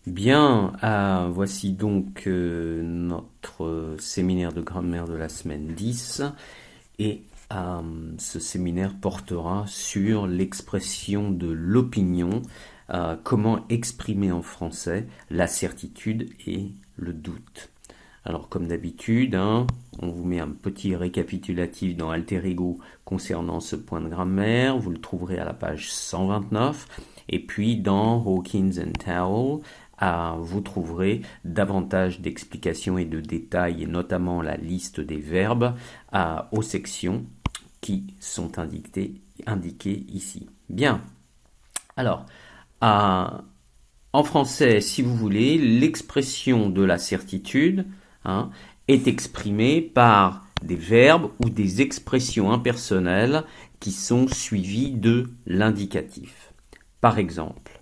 Bien, voici donc notre séminaire de grammaire de la semaine 10 et ce séminaire portera sur l'expression de l'opinion, comment exprimer en français la certitude et le doute. Alors comme d'habitude, on vous met un petit récapitulatif dans Alter Ego concernant ce point de grammaire, vous le trouverez à la page 129, et puis dans Hawkins and Towle, vous trouverez davantage d'explications et de détails, et notamment la liste des verbes aux sections qui sont indiquées ici. Bien, alors, en français, si vous voulez, l'expression de la certitude est exprimée par des verbes ou des expressions impersonnelles qui sont suivies de l'indicatif. Par exemple,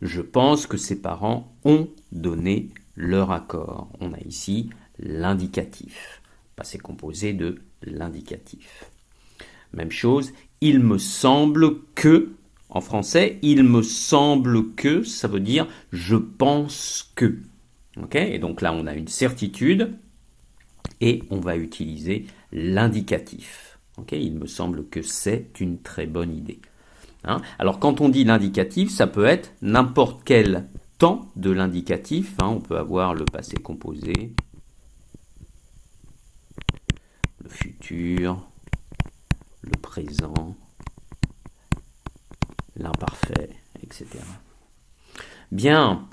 je pense que ses parents ont donné leur accord. On a ici l'indicatif, passé composé de l'indicatif. Même chose, il me semble que, en français, il me semble que, ça veut dire je pense que. Okay, et donc là, on a une certitude et on va utiliser l'indicatif. Okay, il me semble que c'est une très bonne idée. Alors quand on dit l'indicatif, ça peut être n'importe quel temps de l'indicatif. On peut avoir le passé composé, le futur, le présent, l'imparfait, etc. Bien.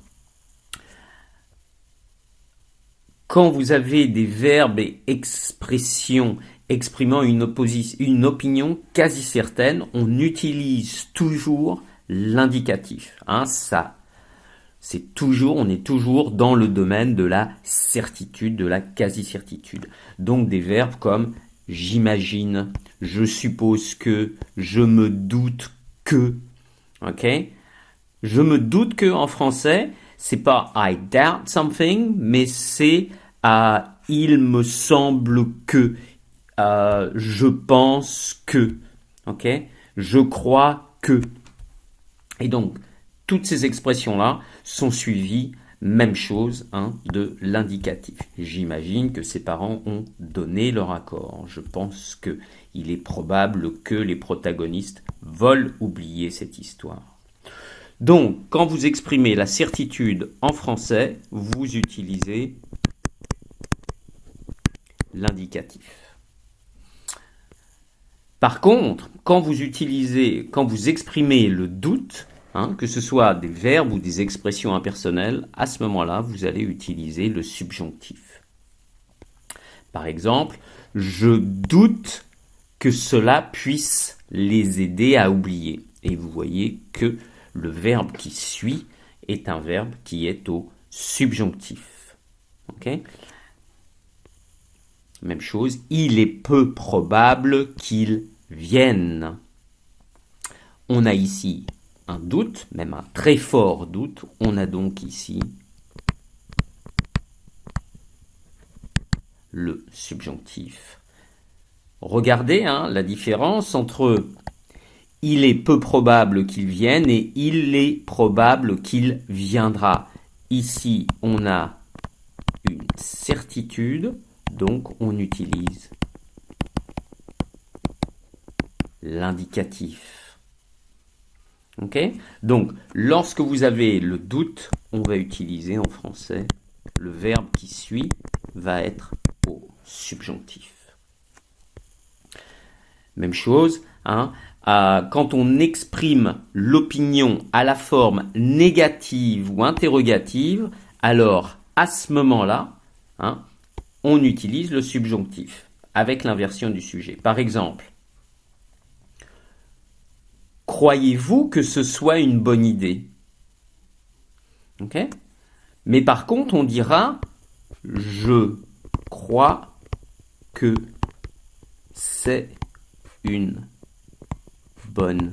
Quand vous avez des verbes et expressions exprimant une opinion quasi certaine, on utilise toujours l'indicatif. On est toujours dans le domaine de la certitude, de la quasi-certitude. Donc des verbes comme j'imagine, je suppose que, je me doute que. Ok? Je me doute que en français, c'est pas I doubt something, mais c'est il me semble que, je pense que, ok, je crois que. Et donc, toutes ces expressions-là sont suivies, même chose, de l'indicatif. J'imagine que ses parents ont donné leur accord. Je pense que. Il est probable que les protagonistes veulent oublier cette histoire. Donc, quand vous exprimez la certitude en français, vous utilisez l'indicatif. Par contre, quand vous exprimez le doute, que ce soit des verbes ou des expressions impersonnelles, à ce moment-là, vous allez utiliser le subjonctif. Par exemple, je doute que cela puisse les aider à oublier. Et vous voyez que le verbe qui suit est un verbe qui est au subjonctif. Ok ? Même chose, il est peu probable qu'ils viennent. On a ici un doute, même un très fort doute. On a donc ici le subjonctif. Regardez la différence entre il est peu probable qu'il vienne et il est probable qu'il viendra. Ici, on a une certitude, donc on utilise l'indicatif. Ok ? Donc, lorsque vous avez le doute, on va utiliser en français le verbe qui suit va être au subjonctif. Même chose, quand on exprime l'opinion à la forme négative ou interrogative, alors à ce moment-là, on utilise le subjonctif avec l'inversion du sujet. Par exemple, croyez-vous que ce soit une bonne idée ? Ok ? Mais par contre, on dira je crois que c'est une bonne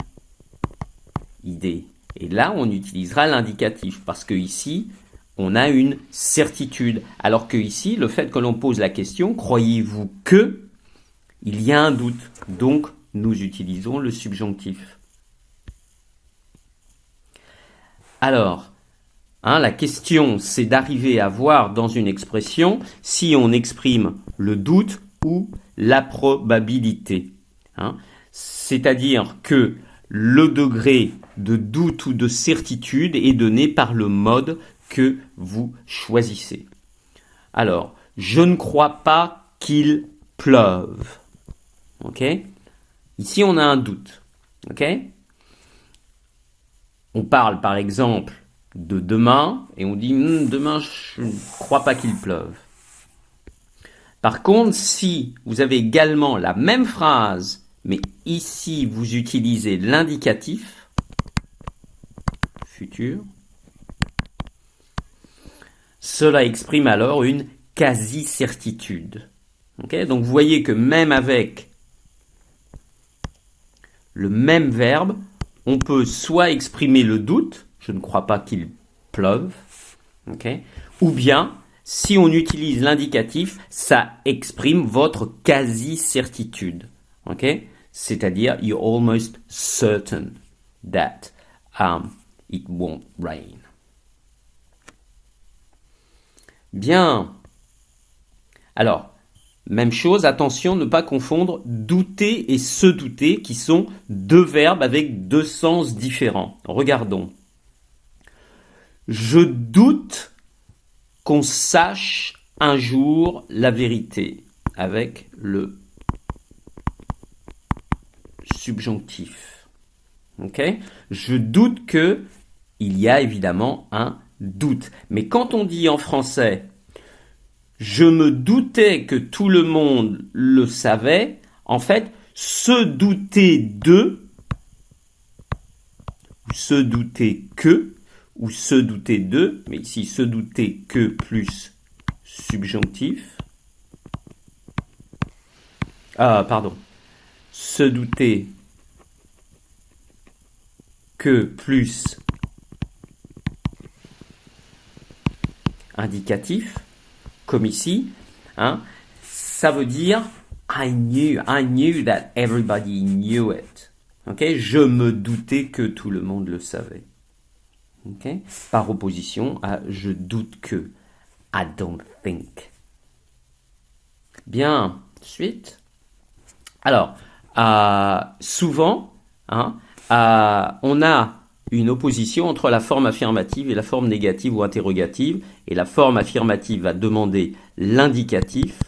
idée. Et là, on utilisera l'indicatif parce que ici, on a une certitude. Alors que ici, le fait que l'on pose la question, croyez-vous que, il y a un doute. Donc, nous utilisons le subjonctif. Alors, Hein, la question, c'est d'arriver à voir dans une expression si on exprime le doute ou la probabilité. Hein. C'est-à-dire que le degré de doute ou de certitude est donné par le mode que vous choisissez. Alors, je ne crois pas qu'il pleuve. Ok? Ici, on a un doute. Ok? On parle par exemple de demain et on dit demain, je ne crois pas qu'il pleuve. Par contre, si vous avez également la même phrase, mais ici vous utilisez l'indicatif futur, cela exprime alors une quasi-certitude. Okay? Donc vous voyez que même avec le même verbe, on peut soit exprimer le doute, je ne crois pas qu'il pleuve, okay? Ou bien, si on utilise l'indicatif, ça exprime votre quasi-certitude. Okay? C'est-à-dire, you're almost certain that it won't rain. Bien. Alors, même chose, attention, ne pas confondre douter et se douter, qui sont deux verbes avec deux sens différents. Regardons. Je doute qu'on sache un jour la vérité, avec le subjonctif. Ok? Je doute que il y a évidemment un doute. Mais quand on dit en français je me doutais que tout le monde le savait, en fait, se douter de, ou se douter que, ou se douter de, mais ici se douter que plus subjonctif. Se douter que plus indicatif, comme ici, hein, ça veut dire I knew that everybody knew it. Okay? Je me doutais que tout le monde le savait. Okay? Par opposition à je doute que. I don't think. Bien, suite. Alors, souvent, hein, on a une opposition entre la forme affirmative et la forme négative ou interrogative. Et la forme affirmative va demander l'indicatif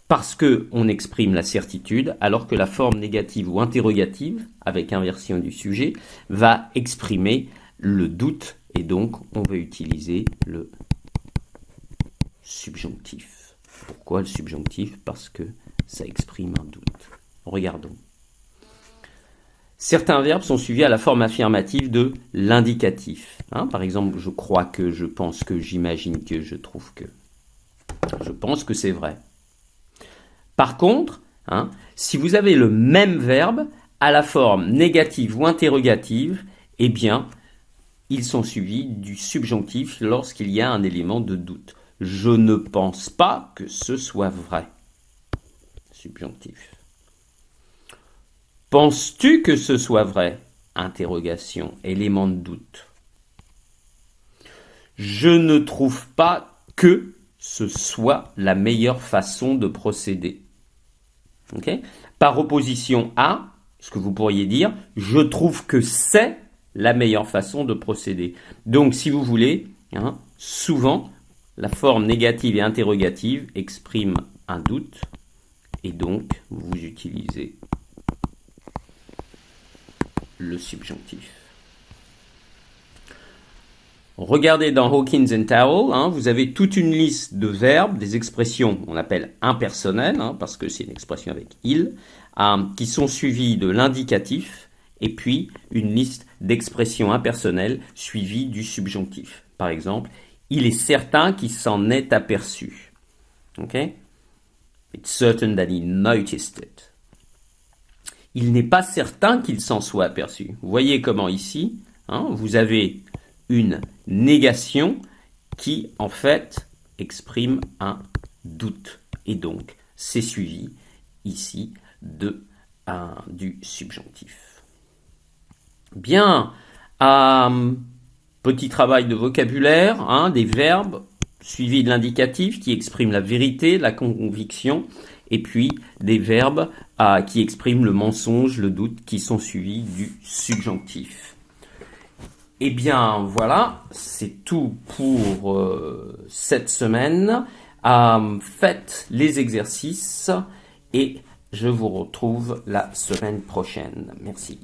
parce qu'on exprime la certitude, alors que la forme négative ou interrogative, avec inversion du sujet, va exprimer le doute. Et donc, on va utiliser le subjonctif. Pourquoi le subjonctif? Parce que ça exprime un doute. Regardons. Certains verbes sont suivis à la forme affirmative de l'indicatif. Hein, par exemple, je crois que, je pense que, j'imagine que, je trouve que. Je pense que c'est vrai. Par contre, hein, si vous avez le même verbe à la forme négative ou interrogative, eh bien, ils sont suivis du subjonctif lorsqu'il y a un élément de doute. Je ne pense pas que ce soit vrai. Subjonctif. Penses-tu que ce soit vrai? Interrogation, élément de doute. Je ne trouve pas que ce soit la meilleure façon de procéder. Okay? Par opposition à ce que vous pourriez dire, je trouve que c'est la meilleure façon de procéder. Donc, si vous voulez, hein, souvent, la forme négative et interrogative exprime un doute, et donc, vous utilisez le subjonctif. Regardez dans Hawkins and Towel, hein, vous avez toute une liste de verbes, des expressions qu'on appelle impersonnelles, hein, parce que c'est une expression avec il, qui sont suivies de l'indicatif, et puis une liste d'expressions impersonnelles suivies du subjonctif. Par exemple, il est certain qu'il s'en est aperçu. Okay? It's certain that he noticed it. Il n'est pas certain qu'il s'en soit aperçu. Vous voyez comment ici, hein, vous avez une négation qui, en fait, exprime un doute. Et donc, c'est suivi ici du subjonctif. Bien, Petit travail de vocabulaire, hein, des verbes suivis de l'indicatif qui exprime la vérité, la conviction, et puis des verbes qui expriment le mensonge, le doute, qui sont suivis du subjonctif. Eh bien voilà, c'est tout pour cette semaine. Faites les exercices et je vous retrouve la semaine prochaine. Merci.